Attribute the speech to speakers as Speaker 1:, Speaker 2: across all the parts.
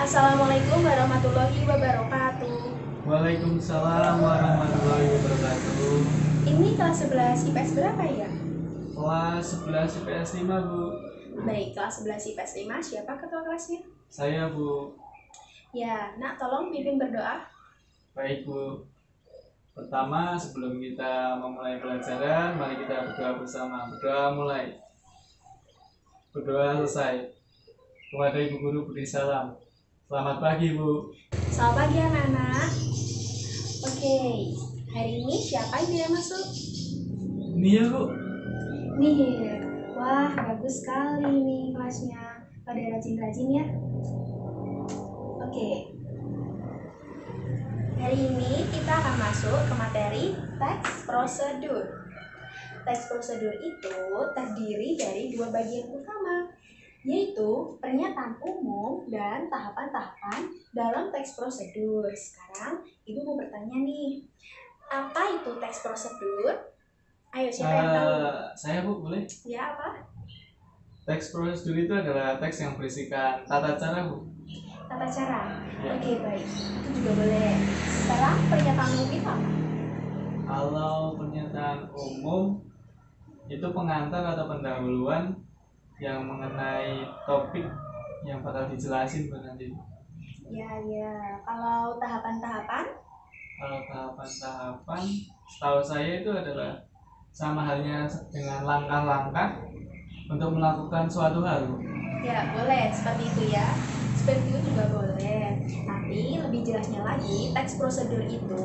Speaker 1: Assalamualaikum warahmatullahi wabarakatuh.
Speaker 2: Waalaikumsalam warahmatullahi wabarakatuh.
Speaker 1: Ini kelas 11 IPS berapa ya?
Speaker 2: Kelas 11 IPS 5, Bu.
Speaker 1: Baik, kelas 11 IPS 5, siapa ketua kelasnya?
Speaker 2: Saya, Bu.
Speaker 1: Ya, nak tolong pimpin berdoa.
Speaker 2: Baik, Bu. Pertama, sebelum kita memulai pelajaran, mari kita berdoa bersama. Berdoa mulai. Berdoa selesai. Kepada Ibu Guru beri salam. Selamat pagi, Bu.
Speaker 1: Selamat pagi anak-anak. Oke, hari ini siapa yang tidak masuk?
Speaker 2: Ini ya, Bu.
Speaker 1: Nihir. Wah, bagus sekali nih kelasnya. Pada rajin-rajin ya. Oke. Hari ini kita akan masuk ke materi teks prosedur. Teks prosedur itu terdiri dari dua bagian utama, yaitu pernyataan umum dan tahapan-tahapan dalam teks prosedur. Sekarang Ibu mau bertanya nih, apa itu teks prosedur? Ayo, siapa yang tahu?
Speaker 2: Saya, Bu, boleh?
Speaker 1: Ya, apa?
Speaker 2: Teks prosedur itu adalah teks yang berisikan tata cara, Bu.
Speaker 1: Tata cara.
Speaker 2: Ya.
Speaker 1: Oke, baik. Itu juga boleh. Sekarang pernyataan umum itu apa?
Speaker 2: Kalau pernyataan umum itu pengantar atau pendahuluan yang mengenai topik yang bakal dijelasin nanti.
Speaker 1: Ya. Kalau tahapan-tahapan?
Speaker 2: Kalau tahapan-tahapan, setahu saya itu adalah sama halnya dengan langkah-langkah untuk melakukan suatu hal.
Speaker 1: Ya, boleh. Seperti itu ya. Seperti itu juga boleh. Tapi lebih jelasnya lagi, teks prosedur itu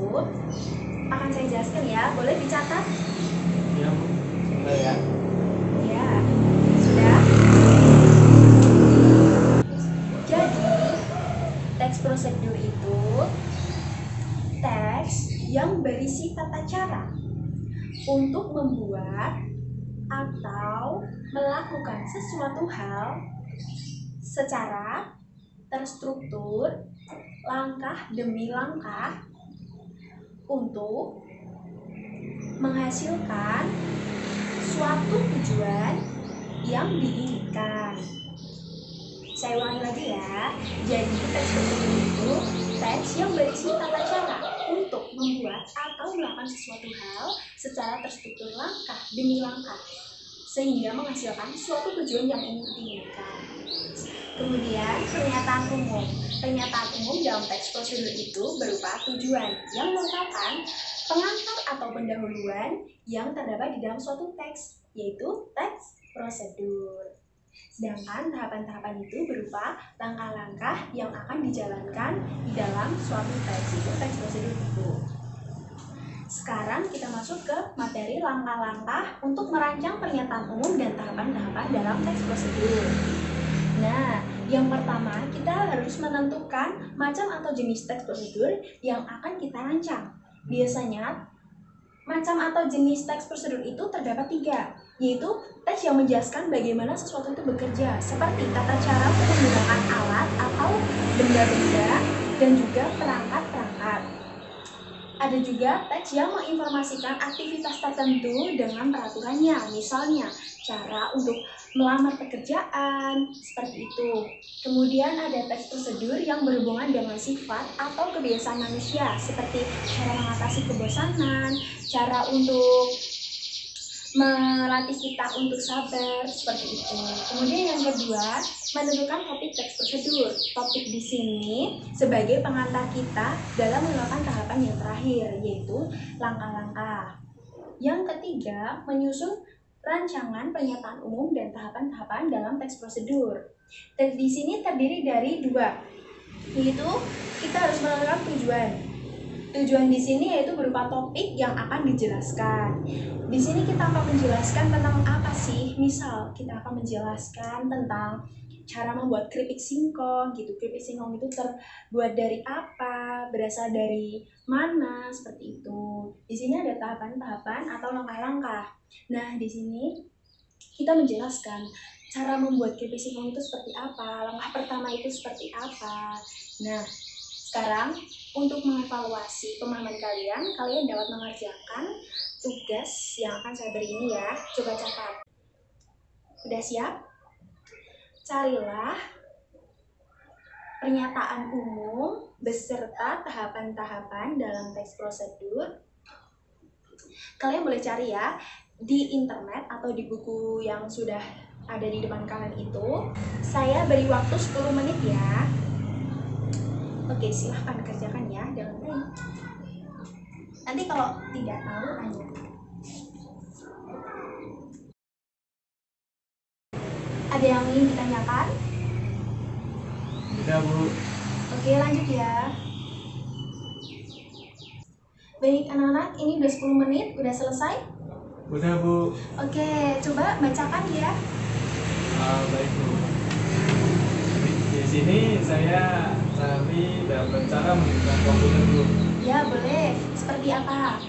Speaker 1: akan saya jelaskan ya. Boleh dicatat?
Speaker 2: Ya, Bu. Sudah ya.
Speaker 1: Ya, sudah. Jadi, teks prosedur itu teks yang berisi tata cara untuk membuat atau melakukan sesuatu hal secara terstruktur, langkah demi langkah untuk menghasilkan suatu tujuan yang diinginkan. Saya ulangi lagi ya. Jadi teks prosedur itu teks yang berisi tata cara untuk membuat atau melakukan sesuatu hal secara terstruktur langkah demi langkah sehingga menghasilkan suatu tujuan yang ingin diinginkan. Kemudian pernyataan umum. Pernyataan umum dalam teks prosedur itu berupa tujuan yang merupakan pengantar atau pendahuluan yang terdapat di dalam suatu teks, yaitu teks prosedur. Sedangkan tahapan-tahapan itu berupa langkah-langkah yang akan dijalankan di dalam suatu teks, itu teks prosedur itu. Sekarang kita masuk ke materi langkah-langkah untuk merancang pernyataan umum dan tahapan-tahapan dalam teks prosedur. Nah, yang pertama kita harus menentukan macam atau jenis teks prosedur yang akan kita rancang. Biasanya macam atau jenis teks prosedur itu terdapat 3, yaitu teks yang menjelaskan bagaimana sesuatu itu bekerja, seperti tata cara untuk menggunakan alat atau benda-benda dan juga perangkat-perangkat. Ada juga teks yang menginformasikan aktivitas tertentu dengan peraturannya, misalnya cara untuk melamar pekerjaan, seperti itu. Kemudian ada teks prosedur yang berhubungan dengan sifat atau kebiasaan manusia, seperti cara mengatasi kebosanan, cara untuk melatih kita untuk sabar, seperti itu. Kemudian yang kedua, menentukan topik teks prosedur. Topik di sini sebagai pengantar kita dalam melakukan tahapan yang terakhir, yaitu langkah-langkah. Yang ketiga, menyusun rancangan pernyataan umum dan tahapan-tahapan dalam teks prosedur. Di sini terdiri dari 2, yaitu kita harus menentukan tujuan. Tujuan di sini yaitu berupa topik yang akan dijelaskan. Di sini kita akan menjelaskan tentang apa sih? Misal kita akan menjelaskan tentang cara membuat keripik singkong gitu. Keripik singkong itu terbuat dari apa? Berasal dari mana? Seperti itu. Di sini ada tahapan-tahapan atau langkah-langkah. Nah, di sini kita menjelaskan cara membuat keripik singkong itu seperti apa, langkah pertama itu seperti apa. Nah, sekarang untuk mengevaluasi pemahaman kalian dapat mengerjakan tugas yang akan saya beri ini ya. Coba catat. Udah siap? Carilah pernyataan umum beserta tahapan-tahapan dalam teks prosedur. Kalian boleh cari ya di internet atau di buku yang sudah ada di depan kalian itu. Saya beri waktu 10 menit ya. Oke, silahkan kerjakan ya dengan baik. Nanti kalau tidak tahu tanya. Ada yang ingin ditanyakan?
Speaker 2: Udah Bu.
Speaker 1: Oke, lanjut ya. Baik anak-anak, ini udah 10 menit, udah selesai?
Speaker 2: Udah Bu.
Speaker 1: Oke, coba bacakan ya.
Speaker 2: Baik Bu. Di sini saya cari dapat cara menggunakan komputer Bu.
Speaker 1: Ya, boleh. Seperti apa?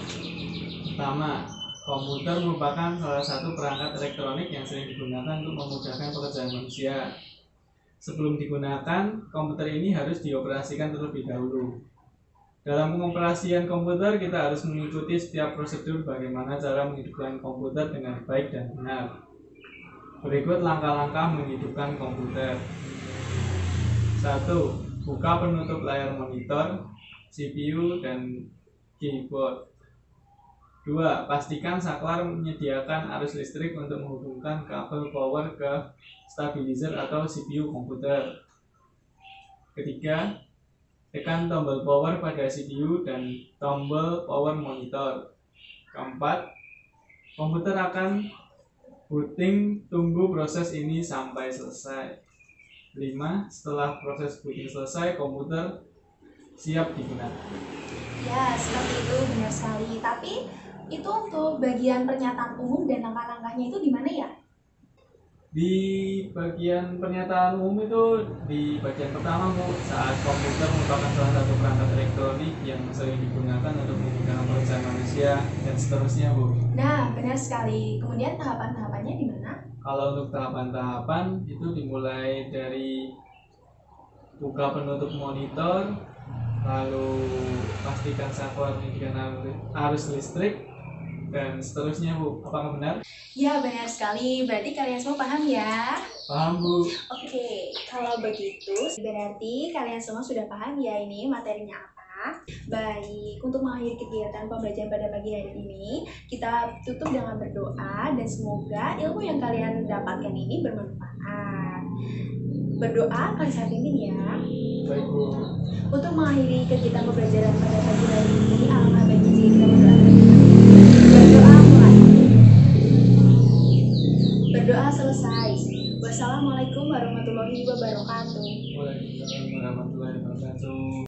Speaker 2: Pertama, komputer merupakan salah satu perangkat elektronik yang sering digunakan untuk memudahkan pekerjaan manusia. Sebelum digunakan, komputer ini harus dioperasikan terlebih dahulu. Dalam pengoperasian komputer, kita harus mengikuti setiap prosedur bagaimana cara menghidupkan komputer dengan baik dan benar. Berikut langkah-langkah menghidupkan komputer. 1. Buka penutup layar monitor, CPU, dan keyboard. 2. Pastikan saklar menyediakan arus listrik untuk menghubungkan kabel power ke stabilizer atau CPU komputer. 3. Tekan tombol power pada CPU dan tombol power monitor. 4. Komputer akan booting, tunggu proses ini sampai selesai. 5. Setelah proses booting selesai, komputer siap digunakan.
Speaker 1: Ya, seperti itu, benar sekali. Tapi itu untuk bagian pernyataan umum dan langkah-langkahnya itu di mana ya?
Speaker 2: Di bagian pernyataan umum itu di bagian pertama Bu, saat komputer merupakan salah satu perangkat elektronik yang sering digunakan untuk memudahkan pekerjaan manusia dan seterusnya Bu.
Speaker 1: Nah, benar sekali. Kemudian tahapan-tahapannya di mana?
Speaker 2: Kalau untuk tahapan-tahapan itu dimulai dari buka penutup monitor, lalu pastikan saklar menyediakan arus listrik, dan seterusnya Bu. Apakah benar?
Speaker 1: Ya, benar sekali. Berarti kalian semua paham ya?
Speaker 2: Paham Bu.
Speaker 1: Oke, kalau begitu berarti kalian semua sudah paham ya ini materinya apa. Baik, untuk mengakhiri kegiatan pembelajaran pada pagi hari ini, kita tutup dengan berdoa dan semoga ilmu yang kalian dapatkan ini bermanfaat. Berdoa kalian saya pimpin ya.
Speaker 2: Baik Bu.
Speaker 1: Untuk mengakhiri kegiatan pembelajaran pada pagi hari ini, alangkah baiknya jika kita berdoa. Berdoa mulai. Berdoa selesai. Wassalamualaikum warahmatullahi wabarakatuh.
Speaker 2: Waalaikumsalam warahmatullahi wabarakatuh.